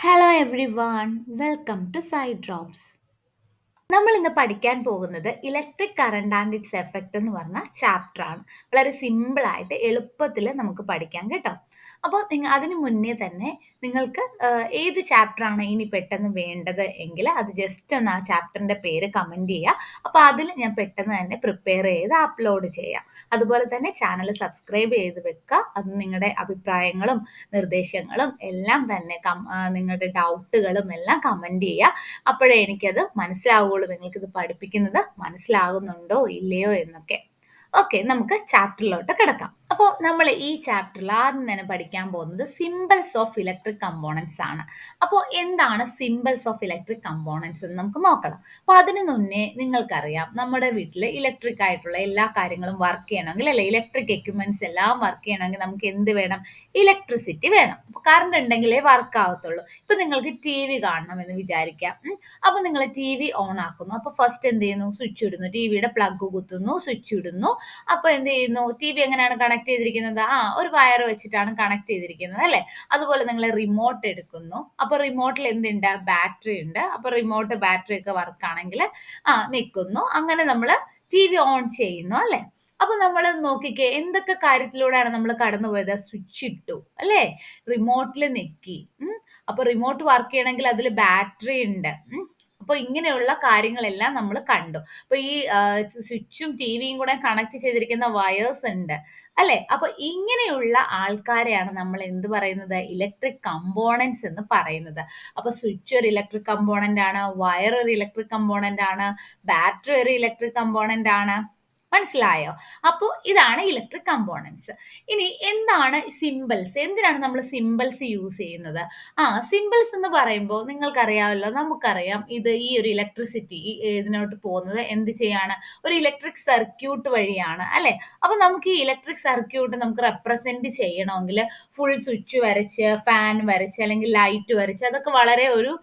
Hello everyone, welcome to side drops. നമ്മൾ ഇന്ന് പഠിക്കാൻ പോകുന്നത് electric current and its effect എന്ന് പറഞ്ഞ ചാപ്റ്റർ ആണ്. വളരെ സിമ്പിൾ ആയിട്ട് എളുപ്പത്തിൽ നമുക്ക് പഠിക്കാം കേട്ടോ. അപ്പോൾ അതിനു മുന്നേ തന്നെ നിങ്ങൾക്ക് ഏത് ചാപ്റ്റർ ആണ് ഇനി പെട്ടെന്ന് വേണ്ടത് എങ്കിൽ അത് ജസ്റ്റ് ഒന്ന് ആ ചാപ്റ്ററിന്റെ പേര് കമന്റ് ചെയ്യുക. അപ്പോൾ അതിൽ ഞാൻ പെട്ടെന്ന് തന്നെ പ്രിപ്പയർ ചെയ്ത് അപ്ലോഡ് ചെയ്യാം. അതുപോലെ തന്നെ ചാനൽ സബ്സ്ക്രൈബ് ചെയ്ത് വെക്കുക. അത് നിങ്ങളുടെ അഭിപ്രായങ്ങളും നിർദ്ദേശങ്ങളും എല്ലാം തന്നെ നിങ്ങളുടെ ഡൗട്ടുകളും എല്ലാം കമന്റ് ചെയ്യുക. അപ്പോഴേ എനിക്കത് മനസ്സിലാവുകയുള്ളൂ, നിങ്ങൾക്കിത് പഠിപ്പിക്കുന്നത് മനസ്സിലാകുന്നുണ്ടോ ഇല്ലയോ എന്നൊക്കെ. ഓക്കെ, നമുക്ക് ചാപ്റ്ററിലോട്ട് കിടക്കാം. അപ്പോൾ നമ്മൾ ഈ ചാപ്റ്ററിൽ ആദ്യം തന്നെ പഠിക്കാൻ പോകുന്നത് സിമ്പിൾസ് ഓഫ് ഇലക്ട്രിക് കമ്പോണൻസ് ആണ്. അപ്പോൾ എന്താണ് സിമ്പിൾസ് ഓഫ് ഇലക്ട്രിക് കമ്പോണൻസ് എന്ന് നമുക്ക് നോക്കണം. അപ്പോൾ അതിന് മുന്നേ നിങ്ങൾക്കറിയാം, നമ്മുടെ വീട്ടിൽ ഇലക്ട്രിക് ആയിട്ടുള്ള എല്ലാ കാര്യങ്ങളും വർക്ക് ചെയ്യണമെങ്കിൽ, അല്ലെ, ഇലക്ട്രിക് എക്യുപ്മെന്റ്സ് എല്ലാം വർക്ക് ചെയ്യണമെങ്കിൽ നമുക്ക് എന്ത് വേണം? ഇലക്ട്രിസിറ്റി വേണം. അപ്പോൾ കറണ്ട് ഉണ്ടെങ്കിലേ വർക്ക് ആവത്തുള്ളൂ. ഇപ്പൊ നിങ്ങൾക്ക് ടി വി കാണണം എന്ന് വിചാരിക്കാം. അപ്പൊ നിങ്ങൾ ടി വി ഓൺ ആക്കുന്നു. അപ്പൊ ഫസ്റ്റ് എന്ത് ചെയ്യുന്നു? സ്വിച്ച് ഇടുന്നു, ടിവിയുടെ പ്ലഗ് കുത്തുന്നു, സ്വിച്ച് ഇടുന്നു. അപ്പൊ എന്ത് ചെയ്യുന്നു? ടി വി എങ്ങനെയാണ് കണക്ട് ചെയ്തിരിക്കുന്നത്? ഒരു വയർ വെച്ചിട്ടാണ് കണക്ട് ചെയ്തിരിക്കുന്നത്, അല്ലെ? അതുപോലെ നിങ്ങൾ റിമോട്ട് എടുക്കുന്നു. അപ്പൊ റിമോട്ടിൽ എന്തുണ്ട്? ബാറ്ററി ഉണ്ട്. അപ്പൊ റിമോട്ട് ബാറ്ററി ഒക്കെ വർക്ക് ആണെങ്കിൽ നിൽക്കുന്നു. അങ്ങനെ നമ്മൾ ടി വി ഓൺ ചെയ്യുന്നു, അല്ലെ? അപ്പൊ നമ്മൾ നോക്കിക്കേ, എന്തൊക്കെ കാര്യത്തിലൂടെയാണ് നമ്മൾ കടന്നുപോയത്? സ്വിച്ച് ഇട്ടു, അല്ലെ? റിമോട്ടിൽ നിക്കി. അപ്പൊ റിമോട്ട് വർക്ക് ചെയ്യണമെങ്കിൽ അതിൽ ബാറ്ററി ഉണ്ട്. അപ്പൊ ഇങ്ങനെയുള്ള കാര്യങ്ങളെല്ലാം നമ്മൾ കണ്ടു. അപ്പൊ ഈ സ്വിച്ചും ടിവിയും കൂടെ കണക്ട് ചെയ്തിരിക്കുന്ന വയേഴ്സ് ഉണ്ട്, അല്ലെ? അപ്പൊ ഇങ്ങനെയുള്ള ആൾക്കാരെയാണ് നമ്മൾ എന്ത് പറയുന്നത്? ഇലക്ട്രിക് കമ്പോണൻസ് എന്ന് പറയുന്നത്. അപ്പൊ സ്വിച്ച് ഒരു ഇലക്ട്രിക് കമ്പോണന്റ് ആണ്, വയർ ഒരു ഇലക്ട്രിക് കമ്പോണന്റ് ആണ്, ബാറ്ററി ഒരു ഇലക്ട്രിക് കമ്പോണന്റ് ആണ്. മനസ്സിലായോ? അപ്പോൾ ഇതാണ് ഇലക്ട്രിക് കമ്പോണൻസ്. ഇനി എന്താണ് സിമ്പിൾസ്? എന്തിനാണ് നമ്മൾ സിമ്പിൾസ് യൂസ് ചെയ്യുന്നത്? സിമ്പിൾസ് എന്ന് പറയുമ്പോൾ നിങ്ങൾക്കറിയാമല്ലോ, നമുക്കറിയാം ഇത് ഈ ഒരു ഇലക്ട്രിസിറ്റി ഇതിനോട്ട് പോകുന്നത് എന്ത് ചെയ്യാണ്? ഒരു ഇലക്ട്രിക് സർക്യൂട്ട് വഴിയാണ്, അല്ലെ? അപ്പൊ നമുക്ക് ഈ ഇലക്ട്രിക് സർക്യൂട്ട് നമുക്ക് റെപ്രസെന്റ് ചെയ്യണമെങ്കിൽ ഫുൾ സ്വിച്ച് വരച്ച്, ഫാൻ വരച്ച്, അല്ലെങ്കിൽ ലൈറ്റ് വരച്ച്, അതൊക്കെ വളരെ ഒരു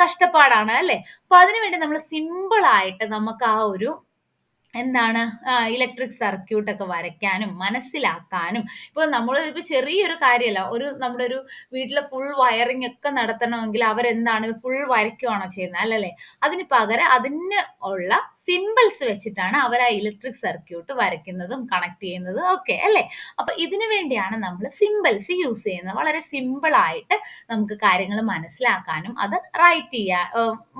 കഷ്ടപ്പാടാണ്, അല്ലെ? അപ്പൊ അതിനുവേണ്ടി നമ്മൾ സിമ്പിൾ ആയിട്ട് നമുക്ക് ആ ഒരു എന്താണ് ഇലക്ട്രിക് സർക്യൂട്ട് ഒക്കെ വരയ്ക്കാനും മനസ്സിലാക്കാനും. ഇപ്പൊ നമ്മൾ ഇപ്പൊ ചെറിയൊരു കാര്യമല്ല, നമ്മുടെ ഒരു വീട്ടിലെ ഫുൾ വയറിംഗ് ഒക്കെ നടത്തണമെങ്കിൽ അവരെന്താണ് ഇത് ഫുൾ വരയ്ക്കുകയാണോ ചെയ്യുന്നത്? അല്ലല്ലേ. അതിന് പകരം അതിന് ഉള്ള സിമ്പിൾസ് വെച്ചിട്ടാണ് അവർ ആ ഇലക്ട്രിക് സർക്യൂട്ട് വരയ്ക്കുന്നതും കണക്ട് ചെയ്യുന്നതും ഒക്കെ, അല്ലേ? അപ്പൊ ഇതിനു വേണ്ടിയാണ് നമ്മൾ സിമ്പിൾസ് യൂസ് ചെയ്യുന്നത്. വളരെ സിമ്പിൾ ആയിട്ട് നമുക്ക് കാര്യങ്ങൾ മനസ്സിലാക്കാനും അത് റൈറ്റ് ചെയ്യാൻ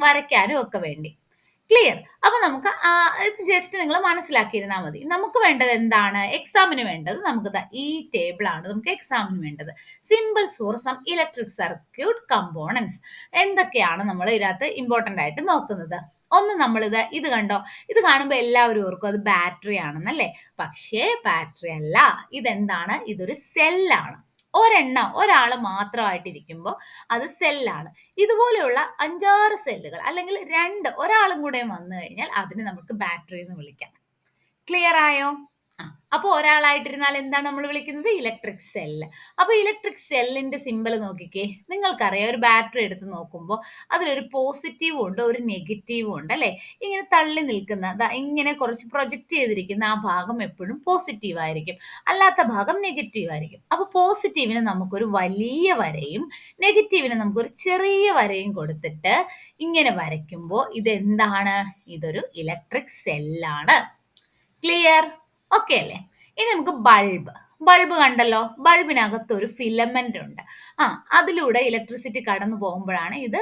വരയ്ക്കാനും ഒക്കെ വേണ്ടി. ക്ലിയർ? അപ്പൊ നമുക്ക് ഇത് ജസ്റ്റ് നിങ്ങൾ മനസ്സിലാക്കിയിരുന്നാൽ മതി. നമുക്ക് വേണ്ടത് എന്താണ്? എക്സാമിന് വേണ്ടത് നമുക്ക് ഈ ടേബിൾ ആണ് നമുക്ക് എക്സാമിന് വേണ്ടത്. Symbols for some electric circuit components. എന്തൊക്കെയാണ് നമ്മൾ ഇതിനകത്ത് ഇമ്പോർട്ടന്റ് ആയിട്ട് നോക്കുന്നത്? ഒന്ന്, ഇത് കണ്ടോ? ഇത് കാണുമ്പോൾ എല്ലാവരും ഓർക്കും അത് ബാറ്ററി ആണെന്നല്ലേ. പക്ഷേ ബാറ്ററി അല്ല. ഇതെന്താണ്? ഇതൊരു സെല്ലാണ്. ഒരാൾ മാത്രമായിട്ടിരിക്കുമ്പോൾ അത് സെല്ലാണ്. ഇതുപോലെയുള്ള 5-6 സെല്ലുകൾ, അല്ലെങ്കിൽ ഒരാളും കൂടെ വന്നു കഴിഞ്ഞാൽ അതിന് നമുക്ക് ബാറ്ററി എന്ന് വിളിക്കാം. ക്ലിയർ ആയോ? അപ്പൊ ഒരാളായിട്ടിരുന്നാൽ എന്താണ് നമ്മൾ വിളിക്കുന്നത്? Electric cell. അപ്പൊ ഇലക്ട്രിക് സെല്ലിന്റെ സിമ്പൽ നോക്കിക്കേ. നിങ്ങൾക്കറിയാം, ഒരു ബാറ്ററി എടുത്ത് നോക്കുമ്പോൾ അതിലൊരു പോസിറ്റീവും ഉണ്ട്, ഒരു നെഗറ്റീവും ഉണ്ട്, അല്ലെ? ഇങ്ങനെ തള്ളി നിൽക്കുന്ന, ഇങ്ങനെ കുറച്ച് പ്രൊജക്ട് ചെയ്തിരിക്കുന്ന ആ ഭാഗം എപ്പോഴും പോസിറ്റീവ് ആയിരിക്കും, അല്ലാത്ത ഭാഗം നെഗറ്റീവ് ആയിരിക്കും. അപ്പൊ പോസിറ്റീവിന് നമുക്കൊരു വലിയ വരയും നെഗറ്റീവിന് നമുക്കൊരു ചെറിയ വരയും കൊടുത്തിട്ട് ഇങ്ങനെ വരയ്ക്കുമ്പോൾ ഇതെന്താണ്? ഇതൊരു ഇലക്ട്രിക് സെല്ലാണ്. ക്ലിയർ? ഓക്കെ അല്ലേ? ഇനി നമുക്ക് ബൾബ് കണ്ടല്ലോ. ബൾബിനകത്ത് ഒരു ഫിലമെന്റ് ഉണ്ട്. അതിലൂടെ ഇലക്ട്രിസിറ്റി കടന്നു പോകുമ്പോഴാണ് ഇത്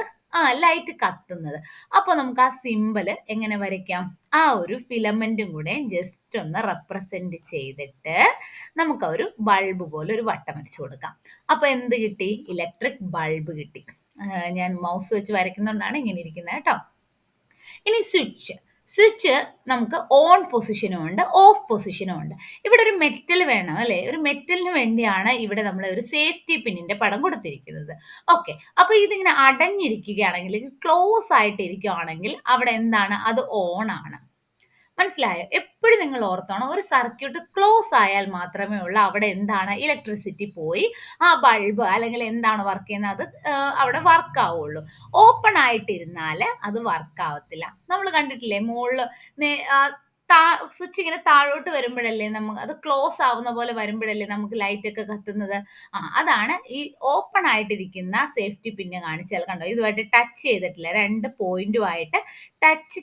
ലൈറ്റ് കത്തുന്നത്. അപ്പൊ നമുക്ക് ആ സിമ്പല് എങ്ങനെ വരയ്ക്കാം? ആ ഒരു ഫിലമെന്റും കൂടെ ജസ്റ്റ് ഒന്ന് റെപ്രസെന്റ് ചെയ്തിട്ട് നമുക്ക് ഒരു ബൾബ് പോലെ ഒരു വട്ടം വരച്ചു കൊടുക്കാം. അപ്പൊ എന്ത് കിട്ടി? ഇലക്ട്രിക് ബൾബ് കിട്ടി. ഞാൻ മൗസ് വെച്ച് വരയ്ക്കുന്നതുകൊണ്ടാണ് ഇങ്ങനെ ഇരിക്കുന്നത് കേട്ടോ. ഇനി സ്വിച്ച് നമുക്ക് ഓൺ പൊസിഷനും ഉണ്ട്, ഓഫ് പൊസിഷനും ഉണ്ട്. ഇവിടെ ഒരു മെറ്റൽ വേണം, അല്ലെ? ഒരു മെറ്റലിന് വേണ്ടിയാണ് ഇവിടെ നമ്മൾ ഒരു സേഫ്റ്റി പിന്നിന്റെ പടം കൊടുത്തിരിക്കുന്നത്. ഓക്കെ, അപ്പൊ ഇതിങ്ങനെ അടഞ്ഞിരിക്കുകയാണെങ്കിൽ, ക്ലോസ് ആയിട്ട് ഇരിക്കുകയാണെങ്കിൽ അവിടെ എന്താണ്? അത് ഓൺ ആണ്. മനസ്സിലായോ? എപ്പോഴും നിങ്ങൾ ഓർത്തോണം, ഒരു സർക്യൂട്ട് ക്ലോസ് ആയാൽ മാത്രമേ ഉള്ളൂ അവിടെ എന്താണ്? ഇലക്ട്രിസിറ്റി പോയി ആ ബൾബ് അല്ലെങ്കിൽ എന്താണ് വർക്ക് ചെയ്യുന്നത് അത് അവിടെ വർക്ക് ആവുള്ളൂ. ഓപ്പൺ ആയിട്ടിരുന്നാൽ അത് വർക്ക് ആവത്തില്ല. നമ്മൾ കണ്ടിട്ടില്ലേ, മുകളിൽ സ്വിച്ച് ഇങ്ങനെ താഴോട്ട് വരുമ്പോഴല്ലേ നമുക്ക് അത് ക്ലോസ് ആവുന്ന പോലെ വരുമ്പോഴല്ലേ നമുക്ക് ലൈറ്റ് ഒക്കെ കത്തുന്നത്. അതാണ് ഈ ഓപ്പൺ ആയിട്ടിരിക്കുന്ന സേഫ്റ്റി പിന്ന് കാണിച്ചാൽ കണ്ടോ, ഇതുമായിട്ട് ടച്ച് ചെയ്തിട്ടില്ല, 2 പോയിന്റുമായിട്ട് ടച്ച്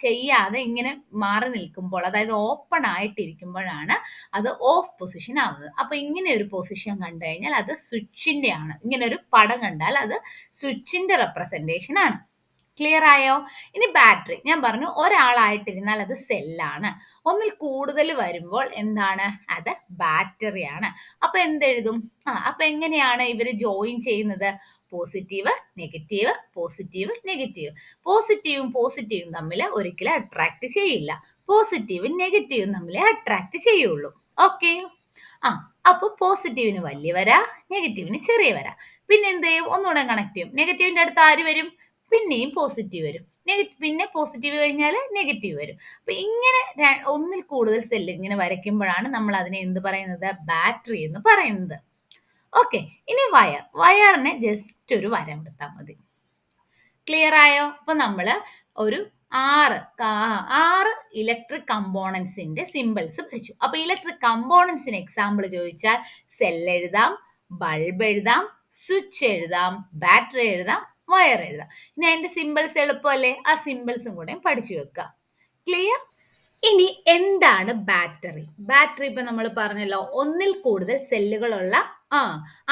ചെയ്യാതെ ഇങ്ങനെ മാറി നിൽക്കുമ്പോൾ, അതായത് ഓപ്പൺ ആയിട്ടിരിക്കുമ്പോഴാണ് അത് ഓഫ് പൊസിഷൻ ആവുന്നത്. അപ്പൊ ഇങ്ങനെ ഒരു പൊസിഷൻ കണ്ടു കഴിഞ്ഞാൽ അത് സ്വിച്ചിന്റെ ആണ്. ഇങ്ങനെ ഒരു പടം കണ്ടാൽ അത് സ്വിച്ചിന്റെ റെപ്രസെന്റേഷൻ ആണ്. ക്ലിയർ ആയോ? ഇനി ബാറ്ററി ഞാൻ പറഞ്ഞു, ഒരാളായിട്ടിരുന്നാൽ അത് സെല്ലാണ്, ഒന്നിൽ കൂടുതൽ വരുമ്പോൾ എന്താണ്, അത് ബാറ്ററിയാണ്. അപ്പൊ എന്തെഴുതും? അപ്പൊ എങ്ങനെയാണ് ഇവര് ജോയിൻ ചെയ്യുന്നത്? Positive negative positive negative. പോസിറ്റീവും പോസിറ്റീവും തമ്മിൽ ഒരിക്കലും അട്രാക്ട് ചെയ്യില്ല, പോസിറ്റീവും നെഗറ്റീവും തമ്മിൽ അട്രാക്ട് ചെയ്യുള്ളൂ. ഓക്കെ. അപ്പൊ പോസിറ്റീവിന് വലിയ വര, നെഗറ്റീവിന് ചെറിയ വര. പിന്നെ എന്ത് ചെയ്യും? ഒന്നുകൂടെ കണക്ട് ചെയ്യും. നെഗറ്റീവിന്റെ അടുത്ത് ആര് വരും? പിന്നെയും പോസിറ്റീവ് വരും. പിന്നെ പോസിറ്റീവ് കഴിഞ്ഞാൽ നെഗറ്റീവ് വരും. അപ്പൊ ഇങ്ങനെ ഒന്നിൽ കൂടുതൽ സെല്ല് ഇങ്ങനെ വരയ്ക്കുമ്പോഴാണ് നമ്മൾ അതിനെ എന്ത് പറയുന്നത്? ബാറ്ററി എന്ന് പറയുന്നത്. ഓക്കെ. ഇനി വയറിനെ ജസ്റ്റ് ഒരു വര കൊടുത്താൽ മതി. ക്ലിയർ ആയോ? അപ്പൊ നമ്മള് ഒരു 6 ഇലക്ട്രിക് കമ്പോണൻസിന്റെ സിമ്പിൾസ് പഠിച്ചു. അപ്പൊ ഇലക്ട്രിക് കമ്പോണൻസിന് എക്സാമ്പിൾ ചോദിച്ചാൽ സെൽ എഴുതാം, ബൾബ് എഴുതാം, സ്വിച്ച് എഴുതാം, ബാറ്ററി എഴുതാം, വയർ എഴുതാം. ഇനി അതിന്റെ സിമ്പിൾസ് എളുപ്പമല്ലേ? ആ സിമ്പിൾസും കൂടെ പഠിച്ചു വെക്കുക. ക്ലിയർ? ഇനി എന്താണ് ബാറ്ററി? ബാറ്ററി ഇപ്പൊ നമ്മൾ പറഞ്ഞല്ലോ, ഒന്നിൽ കൂടുതൽ സെല്ലുകളുള്ള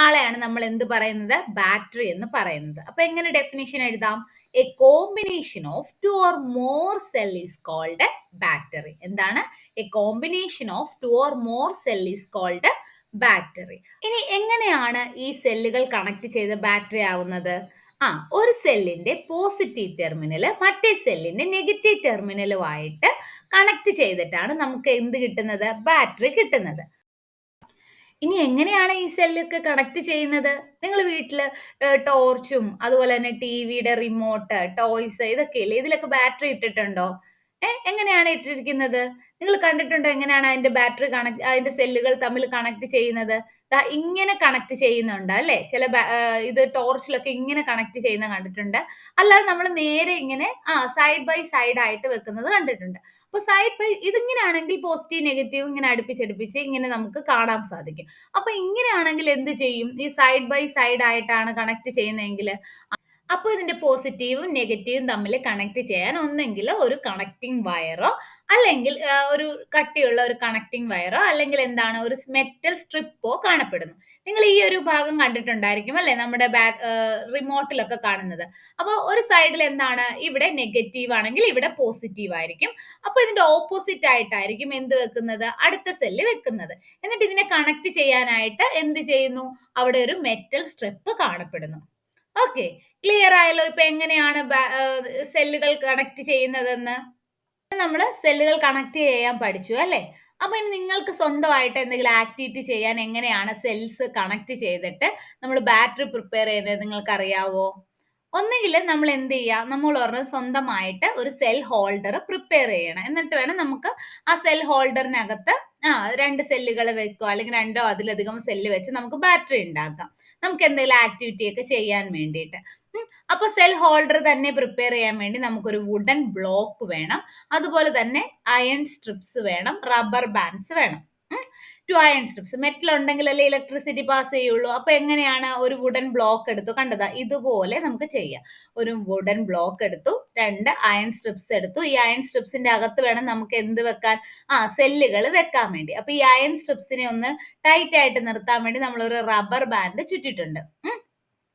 ആളെയാണ് നമ്മൾ എന്ത് പറയുന്നത്? ബാറ്ററി എന്ന് പറയുന്നത്. അപ്പൊ എങ്ങനെ ഡെഫിനിഷൻ എഴുതാം? A combination of 2 or more cell is called a battery. എന്താണ്? A combination of 2 or more cell is called a battery. ഇനി എങ്ങനെയാണ് ഈ സെല്ലുകൾ കണക്ട് ചെയ്ത് ബാറ്ററി ആവുന്നത്? ഒരു സെല്ലിന്റെ പോസിറ്റീവ് ടെർമിനൽ മറ്റേ സെല്ലിന്റെ നെഗറ്റീവ് ടെർമിനലുമായിട്ട് കണക്ട് ചെയ്തിട്ടാണ് നമുക്ക് എന്ത് കിട്ടുന്നത്? ബാറ്ററി കിട്ടുന്നത്. ഇനി എങ്ങനെയാണ് ഈ സെല്ലൊക്കെ കണക്ട് ചെയ്യുന്നത്? നിങ്ങൾ വീട്ടില് ടോർച്ചും അതുപോലെ തന്നെ ടിവിയുടെ റിമോട്ട്, ടോയ്സ്, ഇതൊക്കെയില്ലേ, ഇതിലൊക്കെ ബാറ്ററി ഇട്ടിട്ടുണ്ടോ? എങ്ങനെയാണ് ഇട്ടിരിക്കുന്നത്? നിങ്ങൾ കണ്ടിട്ടുണ്ടോ എങ്ങനെയാണ് അതിന്റെ സെല്ലുകൾ തമ്മിൽ കണക്ട് ചെയ്യുന്നത്? ഇങ്ങനെ കണക്ട് ചെയ്യുന്നുണ്ട് അല്ലെ? ചില ഇത് ടോർച്ചിലൊക്കെ ഇങ്ങനെ കണക്ട് ചെയ്യുന്ന കണ്ടിട്ടുണ്ട്. അല്ലാതെ നമ്മൾ നേരെ ഇങ്ങനെ സൈഡ് ബൈ സൈഡ് ആയിട്ട് വെക്കുന്നത് കണ്ടിട്ടുണ്ട്. അപ്പൊ സൈഡ് ബൈ ഇതിങ്ങനെയാണെങ്കിൽ പോസിറ്റീവ് നെഗറ്റീവ് ഇങ്ങനെ അടുപ്പിച്ചടുപ്പിച്ച് ഇങ്ങനെ നമുക്ക് കാണാൻ സാധിക്കും. അപ്പൊ ഇങ്ങനെയാണെങ്കിൽ എന്ത് ചെയ്യും? ഈ സൈഡ് ബൈ സൈഡ് ആയിട്ടാണ് കണക്ട് ചെയ്യുന്നതെങ്കിൽ അപ്പോൾ ഇതിന്റെ പോസിറ്റീവും നെഗറ്റീവും തമ്മിൽ കണക്ട് ചെയ്യാൻ ഒന്നെങ്കിൽ ഒരു കണക്റ്റിംഗ് വയറോ, അല്ലെങ്കിൽ ഒരു കട്ടിയുള്ള ഒരു കണക്റ്റിംഗ് വയറോ, അല്ലെങ്കിൽ എന്താണ്, ഒരു മെറ്റൽ സ്ട്രിപ്പോ കാണപ്പെടുന്നു. നിങ്ങൾ ഈ ഒരു ഭാഗം കണ്ടിട്ടുണ്ടായിരിക്കും അല്ലെ, നമ്മുടെ റിമോട്ടിലൊക്കെ കാണുന്നത്. അപ്പോൾ ഒരു സൈഡിൽ എന്താണ്, ഇവിടെ നെഗറ്റീവ് ആണെങ്കിൽ ഇവിടെ പോസിറ്റീവ് ആയിരിക്കും. അപ്പൊ ഇതിന്റെ ഓപ്പോസിറ്റ് ആയിട്ടായിരിക്കും എന്ത് വെക്കുന്നത്? അടുത്ത സെല്ല് വെക്കുന്നത്. എന്നിട്ട് ഇതിനെ കണക്ട് ചെയ്യാനായിട്ട് എന്ത് ചെയ്യുന്നു? അവിടെ ഒരു മെറ്റൽ സ്ട്രിപ്പ് കാണപ്പെടുന്നു. ഓക്കെ. ക്ലിയർ ആയല്ലോ ഇപ്പൊ എങ്ങനെയാണ് സെല്ലുകൾ കണക്ട് ചെയ്യുന്നതെന്ന്? നമ്മൾ സെല്ലുകൾ കണക്ട് ചെയ്യാൻ പഠിച്ചു അല്ലേ? അപ്പൊ ഇനി നിങ്ങൾക്ക് സ്വന്തമായിട്ട് എന്തെങ്കിലും ആക്ടിവിറ്റി ചെയ്യാൻ എങ്ങനെയാണ് സെൽസ് കണക്ട് ചെയ്തിട്ട് നമ്മൾ ബാറ്ററി പ്രിപ്പയർ ചെയ്യുന്നത് നിങ്ങൾക്ക് അറിയാവോ? ഒന്നുകിൽ നമ്മൾ എന്ത് ചെയ്യുക, നമ്മൾ പറഞ്ഞ സ്വന്തമായിട്ട് ഒരു സെൽ ഹോൾഡർ പ്രിപ്പയർ ചെയ്യണം. എന്നിട്ട് വേണം നമുക്ക് ആ സെൽ ഹോൾഡറിനകത്ത് 2 സെല്ലുകൾ വെക്കുക, അല്ലെങ്കിൽ 2ഓ അതിലധികം സെല്ല് വെച്ച് നമുക്ക് ബാറ്ററി ഉണ്ടാക്കാം, നമുക്ക് എന്തെങ്കിലും ആക്ടിവിറ്റി ഒക്കെ ചെയ്യാൻ വേണ്ടിയിട്ട്. അപ്പൊ സെൽ ഹോൾഡർ തന്നെ പ്രിപ്പയർ ചെയ്യാൻ വേണ്ടി നമുക്കൊരു വുഡൻ ബ്ലോക്ക് വേണം, അതുപോലെ തന്നെ അയൺ സ്ട്രിപ്സ് വേണം, റബ്ബർ ബാൻഡ്സ് വേണം. 2 അയൺ സ്ട്രിപ്സ്, മെറ്റൽ ഉണ്ടെങ്കിലല്ലേ ഇലക്ട്രിസിറ്റി പാസ് ചെയ്യുള്ളൂ. അപ്പൊ എങ്ങനെയാണ്? ഒരു വുഡൻ ബ്ലോക്ക് എടുത്തു, കണ്ടതാ ഇതുപോലെ നമുക്ക് ചെയ്യാം. ഒരു വുഡൻ ബ്ലോക്ക് എടുത്തു, 2 അയൺ സ്ട്രിപ്സ് എടുത്തു. ഈ അയൺ സ്ട്രിപ്സിന്റെ അകത്ത് വേണം നമുക്ക് എന്ത് വെക്കാൻ? സെല്ലുകൾ വെക്കാൻ വേണ്ടി. അപ്പൊ ഈ അയൺ സ്ട്രിപ്സിനെ ഒന്ന് ടൈറ്റ് ആയിട്ട് നിർത്താൻ വേണ്ടി നമ്മൾ ഒരു റബ്ബർ ബാൻഡ് ചുറ്റിട്ടുണ്ട്.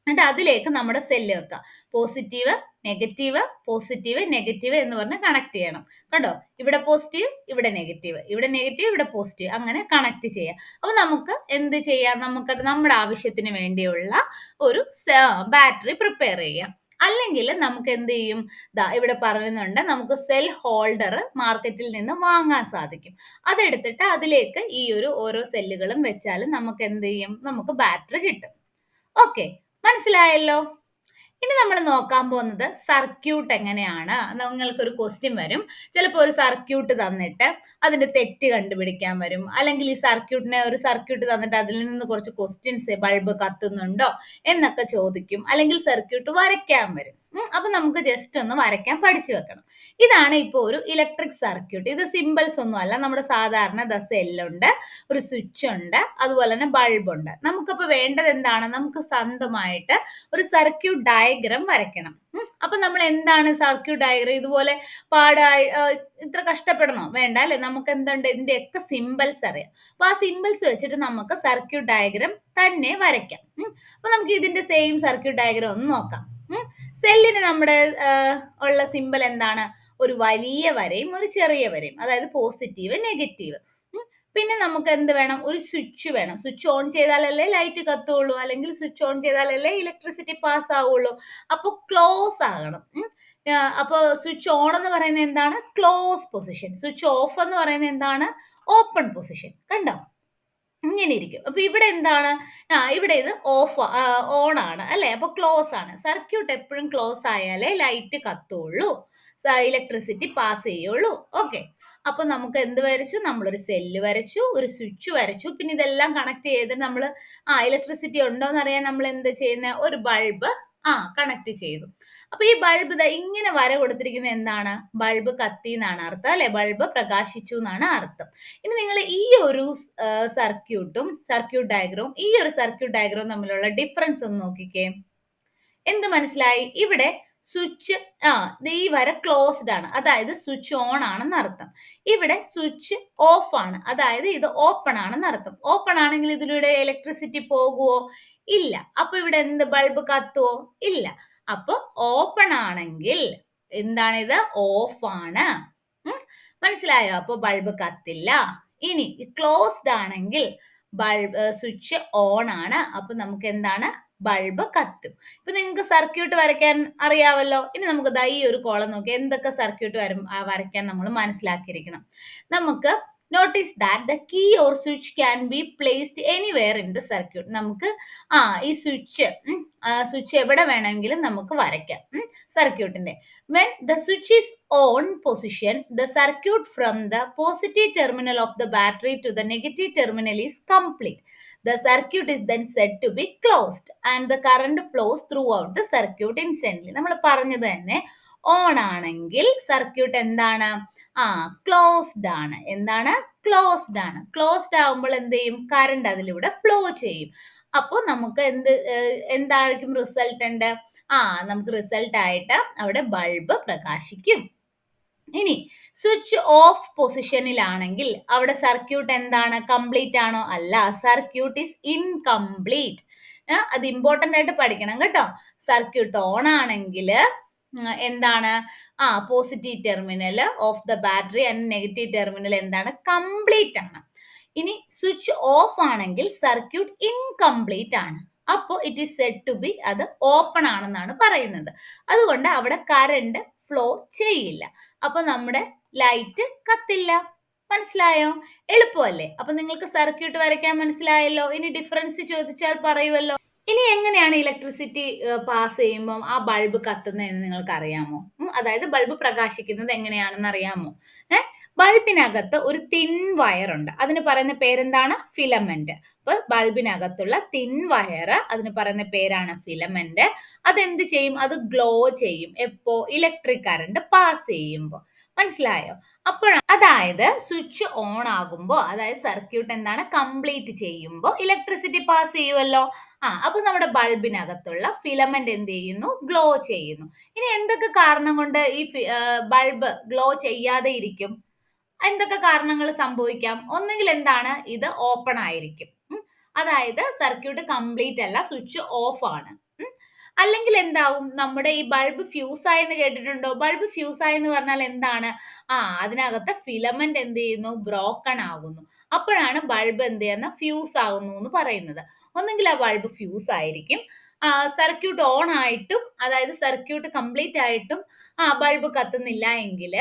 എന്നിട്ട് അതിലേക്ക് നമ്മുടെ സെല്ല് വെക്കാം. പോസിറ്റീവ് നെഗറ്റീവ് പോസിറ്റീവ് നെഗറ്റീവ് എന്ന് പറഞ്ഞ് കണക്ട് ചെയ്യണം. കണ്ടോ, ഇവിടെ പോസിറ്റീവ് ഇവിടെ നെഗറ്റീവ്, ഇവിടെ നെഗറ്റീവ് ഇവിടെ പോസിറ്റീവ്, അങ്ങനെ കണക്ട് ചെയ്യാം. അപ്പൊ നമുക്ക് എന്ത് ചെയ്യാം? നമുക്ക് നമ്മുടെ ആവശ്യത്തിന് വേണ്ടിയുള്ള ഒരു ബാറ്ററി പ്രിപ്പയർ ചെയ്യാം. അല്ലെങ്കിൽ നമുക്ക് എന്ത് ചെയ്യും? ഇവിടെ പറയുന്നുണ്ട്, നമുക്ക് സെൽ ഹോൾഡർ മാർക്കറ്റിൽ നിന്ന് വാങ്ങാൻ സാധിക്കും. അതെടുത്തിട്ട് അതിലേക്ക് ഈ ഓരോ സെല്ലുകളും വെച്ചാൽ നമുക്ക് എന്ത് ചെയ്യും? നമുക്ക് ബാറ്ററി കിട്ടും. ഓക്കെ, മനസ്സിലായല്ലോ? ഇനി നമ്മൾ നോക്കാൻ പോകുന്നത് സർക്യൂട്ട് എങ്ങനെയാണ്. നിങ്ങൾക്കൊരു ക്വസ്റ്റ്യൻ വരും, ചിലപ്പോൾ ഒരു സർക്യൂട്ട് തന്നിട്ട് അതിന്റെ തെറ്റ് കണ്ടുപിടിക്കാൻ വരും, അല്ലെങ്കിൽ ഈ ഒരു സർക്യൂട്ട് തന്നിട്ട് അതിൽ നിന്ന് കുറച്ച് ക്വസ്റ്റ്യൻസ്, ബൾബ് കത്തുന്നുണ്ടോ എന്നൊക്കെ ചോദിക്കും, അല്ലെങ്കിൽ സർക്യൂട്ട് വരയ്ക്കാൻ വരും. അപ്പൊ നമുക്ക് ജസ്റ്റ് ഒന്ന് വരയ്ക്കാൻ പഠിച്ചു വെക്കണം. ഇതാണ് ഇപ്പോൾ ഒരു ഇലക്ട്രിക് സർക്യൂട്ട്. ഇത് സിമ്പിൾസ് ഒന്നും അല്ല, നമ്മുടെ സാധാരണ സെല്ലുണ്ട്, ഒരു സ്വിച്ച് ഉണ്ട്, അതുപോലെ തന്നെ ബൾബ് ഉണ്ട്. നമുക്കപ്പോൾ വേണ്ടത് എന്താണ്? നമുക്ക് സ്വന്തമായിട്ട് ഒരു സർക്യൂട്ട് ഡയഗ്രാം വരയ്ക്കണം. അപ്പൊ നമ്മൾ എന്താണ് സർക്യൂട്ട് ഡയഗ്രാം ഇതുപോലെ പാടായി ഇത്ര കഷ്ടപ്പെടണോ? വേണ്ട അല്ലെ? നമുക്ക് എന്തുണ്ട്, ഇതിന്റെയൊക്കെ സിമ്പിൾസ് അറിയാം. അപ്പൊ ആ സിമ്പിൾസ് വെച്ചിട്ട് നമുക്ക് സർക്യൂട്ട് ഡയഗ്രാം തന്നെ വരയ്ക്കാം. അപ്പൊ നമുക്ക് ഇതിന്റെ സെയിം സർക്യൂട്ട് ഡയഗ്രാം ഒന്ന് നോക്കാം. സെല്ലിന് നമ്മുടെ ഉള്ള സിമ്പിൾ എന്താണ്? ഒരു വലിയ വരയും ഒരു ചെറിയ വരയും, അതായത് പോസിറ്റീവ് നെഗറ്റീവ്. പിന്നെ നമുക്ക് എന്ത് വേണം? ഒരു സ്വിച്ച് വേണം. സ്വിച്ച് ഓൺ ചെയ്താലല്ലേ ലൈറ്റ് കത്തുള്ളൂ, അല്ലെങ്കിൽ സ്വിച്ച് ഓൺ ചെയ്താലല്ലേ ഇലക്ട്രിസിറ്റി പാസ് ആവുള്ളൂ. അപ്പൊ ക്ലോസ് ആകണം. അപ്പൊ സ്വിച്ച് ഓൺ എന്ന് പറയുന്നത് എന്താണ്? Close position. സ്വിച്ച് ഓഫ് എന്ന് പറയുന്നത് എന്താണ്? Open position. കണ്ടോ? ഇങ്ങനെ ഇരിക്കും. അപ്പൊ ഇവിടെ എന്താണ്? ഇവിടെ ഇത് ഓൺ ആണ് അല്ലെ? അപ്പൊ ക്ലോസ് ആണ്. സർക്യൂട്ട് എപ്പോഴും ക്ലോസ് ആയാലേ ലൈറ്റ് കത്തുള്ളൂ, ഇലക്ട്രിസിറ്റി പാസ് ചെയ്യുള്ളൂ. ഓക്കെ, അപ്പൊ നമുക്ക് എന്ത് വരച്ചു? നമ്മളൊരു സെല്ല് വരച്ചു, ഒരു സ്വിച്ച് വരച്ചു, പിന്നെ ഇതെല്ലാം കണക്ട് ചെയ്ത് നമ്മൾ ഇലക്ട്രിസിറ്റി ഉണ്ടോ എന്ന് അറിയാൻ നമ്മൾ എന്ത് ചെയ്യുന്ന? ഒരു ബൾബ് കണക്ട് ചെയ്തു. അപ്പൊ ഈ ബൾബ് ഇങ്ങനെ വര കൊടുത്തിരിക്കുന്നത് എന്താണ്? ബൾബ് കത്തി എന്നാണ് അർത്ഥം അല്ലെ? ബൾബ് പ്രകാശിച്ചു എന്നാണ് അർത്ഥം. ഇനി നിങ്ങൾ ഈ ഒരു സർക്യൂട്ടും സർക്യൂട്ട് ഡയഗ്രവും ഈ ഒരു സർക്യൂട്ട് ഡയഗ്രവും തമ്മിലുള്ള ഡിഫറൻസ് ഒന്ന് നോക്കിക്കേ. എന്ത് മനസ്സിലായി? ഇവിടെ സ്വിച്ച് ഈ വര ക്ലോസ്ഡ് ആണ്, അതായത് സ്വിച്ച് ഓൺ ആണെന്ന് അർത്ഥം. ഇവിടെ സ്വിച്ച് ഓഫ് ആണ്, അതായത് ഇത് ഓപ്പൺ ആണെന്ന് അർത്ഥം. ഓപ്പൺ ആണെങ്കിൽ ഇതിലൂടെ ഇലക്ട്രിസിറ്റി പോകുവോ? ഇല്ല. അപ്പൊ ഇവിടെ എന്ത്? ബൾബ് കത്തുവോ? ഇല്ല. അപ്പൊ ഓപ്പൺ ആണെങ്കിൽ എന്താണിത്? ഓഫ് ആണ്. മനസ്സിലായോ? അപ്പൊ ബൾബ് കത്തില്ല. ഇനി ക്ലോസ്ഡ് ആണെങ്കിൽ ബൾബ് സ്വിച്ച് ഓൺ ആണ്. അപ്പൊ നമുക്ക് എന്താണ്? ബൾബ് കത്തും. ഇപ്പൊ നിങ്ങൾക്ക് സർക്യൂട്ട് വരയ്ക്കാൻ അറിയാവല്ലോ. ഇനി നമുക്ക് ഈ ഒരു കോളം നോക്കി എന്തൊക്കെ സർക്യൂട്ട് വരയ്ക്കാൻ നമ്മൾ മനസ്സിലാക്കിയിരിക്കണം. നമുക്ക് notice that the key or switch can be placed anywhere in the circuit. നമുക്ക് ഈ സ്വിച്ച് എവിടെ വേണമെങ്കിലും നമുക്ക് വരയ്ക്കാം സർക്യൂട്ടിന്റെ. When the switch is on position, the circuit from the positive terminal of the battery to the negative terminal is complete. The circuit is then said to be closed and the current flows throughout the circuit instantly. നമ്മൾ പറഞ്ഞത് തന്നെ, on ആണെങ്കിൽ circuit എന്താണ്? Closed ആണ്. എന്താണ്? Closed ആണ്. Closed ആകുമ്പോൾ എന്ത് ചെയ്യും? കറണ്ട് അതിലൂടെ ഫ്ലോ ചെയ്യും. അപ്പോൾ നമുക്ക് എന്തായിരിക്കും റിസൾട്ട് ഉണ്ട്? നമുക്ക് റിസൾട്ട് ആയിട്ട് അവിടെ ബൾബ് പ്രകാശിക്കും. ഇനി സ്വിച്ച് ഓഫ് പൊസിഷനിലാണെങ്കിൽ അവിടെ സർക്യൂട്ട് എന്താണ്? കംപ്ലീറ്റ് ആണോ? അല്ല, സർക്യൂട്ട് ഈസ് ഇൻകംപ്ലീറ്റ്. അത് ഇമ്പോർട്ടന്റ് ആയിട്ട് പഠിക്കണം കേട്ടോ. സർക്യൂട്ട് ഓൺ ആണെങ്കിൽ എന്താണ്? Positive terminal of the battery and negative terminal എന്താണ്? കംപ്ലീറ്റ് ആണ്. ഇനി സ്വിച്ച് ഓഫ് ആണെങ്കിൽ സർക്യൂട്ട് ഇൻകംപ്ലീറ്റ് ആണ്. അപ്പോൾ it is said to be, അത് ഓപ്പൺ ആണെന്നാണ് പറയുന്നത്. അതുകൊണ്ട് അവിടെ കറണ്ട് ഫ്ലോ ചെയ്യില്ല. അപ്പൊ നമ്മുടെ ലൈറ്റ് കത്തില്ല. മനസ്സിലായോ? എളുപ്പമല്ലേ? അപ്പൊ നിങ്ങൾക്ക് സർക്യൂട്ട് വരയ്ക്കാൻ മനസ്സിലായല്ലോ. ഇനി ഡിഫറൻസ് ചോദിച്ചാൽ പറയുമല്ലോ. ഇനി എങ്ങനെയാണ് ഇലക്ട്രിസിറ്റി പാസ് ചെയ്യുമ്പോൾ ആ ബൾബ് കത്തുന്നതെന്ന് നിങ്ങൾക്ക് അറിയാമോ? അതായത് ബൾബ് പ്രകാശിക്കുന്നത് എങ്ങനെയാണെന്ന് അറിയാമോ? ബൾബിനകത്ത് ഒരു തിൻ വയർ ഉണ്ട്. അതിന് പറയുന്ന പേരെന്താണ്? ഫിലമെന്റ്. അപ്പൊ ബൾബിനകത്തുള്ള തിൻ വയർ, അതിന് പറയുന്ന പേരാണ് ഫിലമെന്റ്. അതെന്ത് ചെയ്യും? അത് ഗ്ലോ ചെയ്യും. എപ്പോ? ഇലക്ട്രിക് കറണ്ട് പാസ് ചെയ്യുമ്പോൾ. മനസ്സിലായോ? അതായത് സ്വിച്ച് ഓൺ ആകുമ്പോൾ, അതായത് സർക്യൂട്ട് എന്താണ്? കംപ്ലീറ്റ് ചെയ്യുമ്പോൾ ഇലക്ട്രിസിറ്റി പാസ് ചെയ്യുമല്ലോ. അപ്പൊ നമ്മുടെ ബൾബിനകത്തുള്ള ഫിലമെന്റ് എന്ത് ചെയ്യുന്നു? ഗ്ലോ ചെയ്യുന്നു. ഇനി എന്തൊക്കെ കാരണം കൊണ്ട് ഈ ബൾബ് ഗ്ലോ ചെയ്യാതെ ഇരിക്കും? എന്തൊക്കെ കാരണങ്ങൾ സംഭവിക്കാം? ഒന്നുകിൽ എന്താണ്? ഇത് ഓപ്പൺ ആയിരിക്കും, അതായത് സർക്യൂട്ട് കംപ്ലീറ്റ് അല്ല, സ്വിച്ച് ഓഫ് ആണ്. അല്ലെങ്കിൽ എന്താവും? നമ്മുടെ ഈ ബൾബ് ഫ്യൂസ് ആയെന്ന് കേട്ടിട്ടുണ്ടോ? ബൾബ് ഫ്യൂസ് ആയെന്ന് പറഞ്ഞാൽ എന്താണ്? അതിനകത്തെ ഫിലമെന്റ് എന്ത് ചെയ്യുന്നു? ബ്രോക്കൺ ആകുന്നു. അപ്പോഴാണ് ബൾബ് എന്ത് ചെയ്യുന്ന? ഫ്യൂസ് ആകുന്നു എന്ന് പറയുന്നത്. ഒന്നെങ്കിൽ ആ ബൾബ് ഫ്യൂസ് ആയിരിക്കും, സർക്യൂട്ട് ഓൺ ആയിട്ടും, അതായത് സർക്യൂട്ട് കംപ്ലീറ്റ് ആയിട്ടും ബൾബ് കത്തുന്നില്ല എങ്കിൽ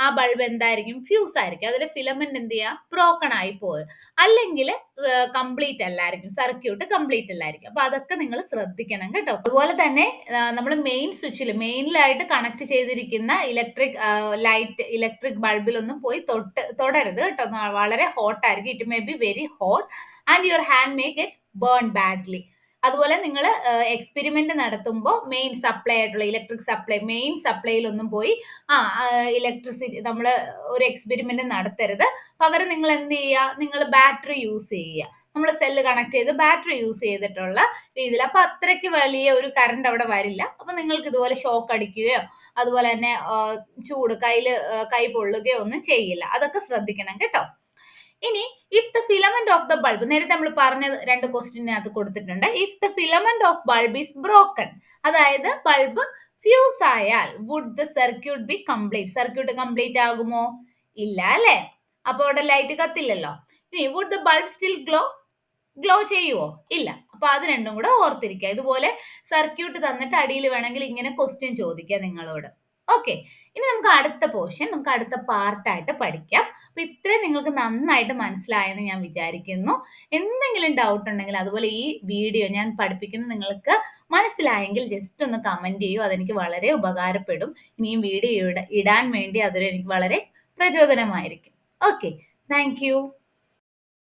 ആ ബൾബ് എന്തായിരിക്കും? ഫ്യൂസ് ആയിരിക്കും. അതിലെ ഫിലമെന്റ് എന്ത് ചെയ്യുക? ബ്രോക്കൺ ആയി പോകും. അല്ലെങ്കിൽ കംപ്ലീറ്റ് അല്ലായിരിക്കും, സർക്യൂട്ട് കംപ്ലീറ്റ് അല്ലായിരിക്കും. അപ്പൊ അതൊക്കെ നിങ്ങൾ ശ്രദ്ധിക്കണം കേട്ടോ. അതുപോലെ തന്നെ നമ്മൾ മെയിനിലായിട്ട് കണക്ട് ചെയ്തിരിക്കുന്ന ഇലക്ട്രിക് ബൾബിലൊന്നും പോയി തൊടരുത് കേട്ടോ. വളരെ ഹോട്ട് ആയിരിക്കും. It may be very hot and your hand may get burn badly. അതുപോലെ നിങ്ങൾ എക്സ്പെരിമെന്റ് നടത്തുമ്പോൾ മെയിൻ സപ്ലൈ ആയിട്ടുള്ള ഇലക്ട്രിക് സപ്ലൈ മെയിൻ സപ്ലൈയിലൊന്നും പോയി ഇലക്ട്രിസിറ്റി നമ്മൾ ഒരു എക്സ്പെരിമെന്റ് നടത്തരുത്. പകരം നിങ്ങൾ എന്ത് ചെയ്യുക, നിങ്ങൾ ബാറ്ററി യൂസ് ചെയ്യുക. നമ്മൾ സെല്ല് കണക്ട് ചെയ്ത് ബാറ്ററി യൂസ് ചെയ്തിട്ടുള്ള രീതിയിൽ. അപ്പൊ അത്രയ്ക്ക് വലിയ ഒരു കറണ്ട് അവിടെ വരില്ല. അപ്പൊ നിങ്ങൾക്ക് ഇതുപോലെ ഷോക്ക് അടിക്കുകയോ അതുപോലെ തന്നെ ചൂട് കൈ പൊള്ളുകയോ ഒന്നും ചെയ്യില്ല. അതൊക്കെ ശ്രദ്ധിക്കണം കേട്ടോ. ഇനി if the filament of the bulb, നേരത്തെ നമ്മൾ പറഞ്ഞ 2 ക്വസ്റ്റ്യനകത്ത് കൊടുത്തിട്ടുണ്ട്. If the filament of bulb is broken, അതായത് ബൾബ് ഫ്യൂസ് ആയാൽ would the circuit be complete, circuit complete ആകുമോ? ഇല്ല അല്ലെ? അപ്പൊ അവിടെ ലൈറ്റ് കത്തില്ലല്ലോ. ഇനി would the bulb still glow ചെയ്യുവോ? ഇല്ല. അപ്പൊ അത് രണ്ടും കൂടെ ഓർത്തിരിക്കുക. ഇതുപോലെ സർക്യൂട്ട് തന്നിട്ട് അടിയിൽ വേണമെങ്കിൽ ഇങ്ങനെ ക്വസ്റ്റ്യൻ ചോദിക്കുക നിങ്ങളോട്. ഓക്കെ, ഇനി നമുക്ക് അടുത്ത പോർഷൻ, നമുക്ക് അടുത്ത പാർട്ടായിട്ട് പഠിക്കാം. അപ്പൊ ഇത്രയും നിങ്ങൾക്ക് നന്നായിട്ട് മനസ്സിലായെന്ന് ഞാൻ വിചാരിക്കുന്നു. എന്തെങ്കിലും ഡൗട്ട് ഉണ്ടെങ്കിൽ, അതുപോലെ ഈ വീഡിയോ ഞാൻ പഠിപ്പിക്കുന്നത് നിങ്ങൾക്ക് മനസ്സിലായെങ്കിൽ ജസ്റ്റ് ഒന്ന് കമന്റ് ചെയ്യൂ. അതെനിക്ക് വളരെ ഉപകാരപ്പെടും. ഇനിയും വീഡിയോ ഇടാൻ വേണ്ടി അതൊരു എനിക്ക് വളരെ പ്രചോദനമായിരിക്കും. Okay, thank you.